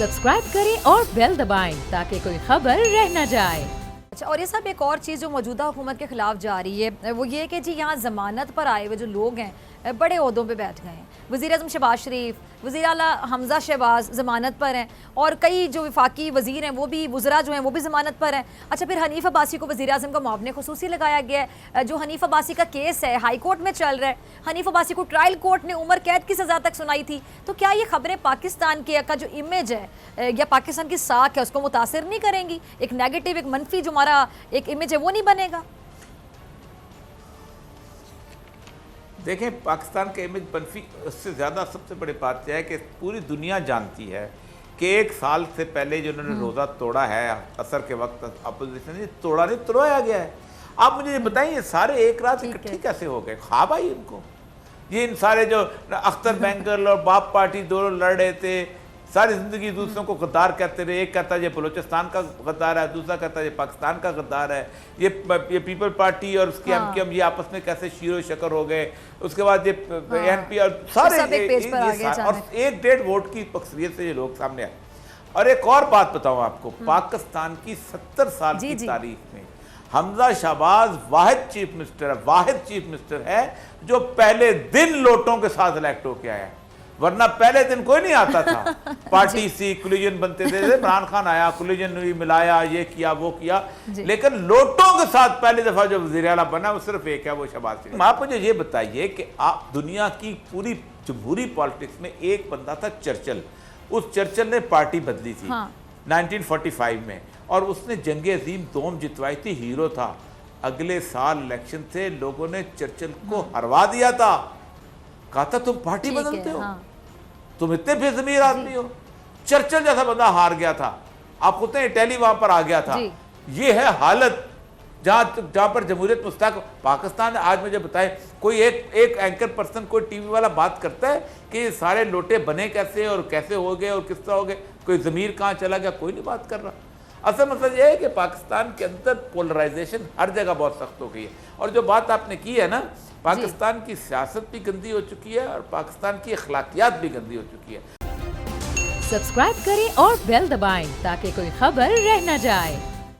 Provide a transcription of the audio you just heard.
Subscribe करें और bell दबाएं ताकि कोई खबर रह न जाए। अच्छा, और ये सब एक और चीज़ जो मौजूदा हुकूमत के ख़िलाफ़ जा रही है वो ये कि जी यहाँ ज़मानत पर आए हुए जो लोग हैं बड़े ओहदों पे बैठ गए हैं। वज़ीर-ए-आज़म शहबाज शरीफ, वज़ीर आला हमज़ा शहबाज ज़मानत पर हैं और कई जो वफाकी वज़ीर हैं वो भी, वज़रा जो हैं वो भी ज़मानत पर हैं। अच्छा, फिर हनीफ अब्बासी को वज़ीर-ए-आज़म का मुआवने ख़ुसूसी लगाया गया है। जो हनीफ अब्बासी का केस है हाई कोर्ट में चल रहा है, हनीफ अब्बासी को ट्रायल कोर्ट ने उम्र कैद की सज़ा तक सुनाई थी। तो क्या ये खबरें पाकिस्तान के का जो इमेज है या पाकिस्तान की साख है उसको मुतासिर नहीं करेंगी? एक नेगेटिव, एक मनफी जो हमारा एक इमेज है वो नहीं बनेगा? देखें, पाकिस्तान का इमेज बनफी, उससे ज़्यादा सबसे बड़ी बात यह है कि पूरी दुनिया जानती है कि 1 साल से पहले जो उन्होंने रोज़ा तोड़ा है असर के वक्त, अपोजिशन ने तोड़ा नहीं, तोड़ाया गया है। आप मुझे ये बताइए, ये सारे एक रात इकट्ठे कैसे हो गए? ख्वाब आई इनको? ये इन सारे जो अख्तर बैंगल और बाप पार्टी दोनों लड़ रहे थे, सारी ज़िंदगी दूसरों को गद्दार कहते रहे। एक कहता है ये बलूचिस्तान का गद्दार है, दूसरा कहता है ये पाकिस्तान का गद्दार है। ये पीपल पार्टी और उसकी एमकेएम ये आपस में कैसे शीरो शकर हो गए। उसके बाद ये एनपी और सारे और 1-1.5 वोट की अक्सरियत से ये लोग सामने आए। और एक और बात बताऊं आपको, पाकिस्तान की 70 साल की तारीख में हमजा शहबाज वाहिद चीफ मिनिस्टर है जो पहले दिन लोटों के साथ इलेक्ट होके आया है, वरना पहले दिन कोई नहीं आता था। पार्टी सी कोलिजन बनते थे, इमरान खान आया, कोलिजन हुई, मिलाया, ये किया वो किया, लेकिन लोटों के साथ पहली दफा जो वज़ीर आला बना वो सिर्फ एक है, वो शहबाज शरीफ। आप मुझे ये बताइए कि आप दुनिया की पूरी जमहूरी पॉलिटिक्स में एक बंदा था चर्चिल। उस चर्चिल ने पार्टी बदली थी 1945 में और उसने जंग अजीम दोम जितवाई थी, हीरो था। अगले साल इलेक्शन थे, लोगों ने चर्चिल को हरवा दिया था। कहा था तुम पार्टी बदलते हो, तुम इतने बेज़मीर आदमी हो। चर्चिल जैसा बंदा हार गया था, आप खुद इटली वहां पर आ गया था। ये है हालत जहां पर जमहूरियत मुस्तक पाकिस्तान। आज मुझे बताए कोई एक एंकर पर्सन, कोई टीवी वाला बात करता है कि सारे लोटे बने कैसे और कैसे हो गए और किस तरह हो गए, कोई ज़मीर कहाँ चला गया, कोई नहीं बात कर रहा। असल मतलब यह है कि पाकिस्तान के अंदर पोलराइजेशन हर जगह बहुत सख्त हो गई है। और जो बात आपने की है ना, पाकिस्तान की सियासत भी गंदी हो चुकी है और पाकिस्तान की अखलाकियात भी गंदी हो चुकी है। सब्सक्राइब करें और बेल दबाएं ताकि कोई खबर रह न जाए।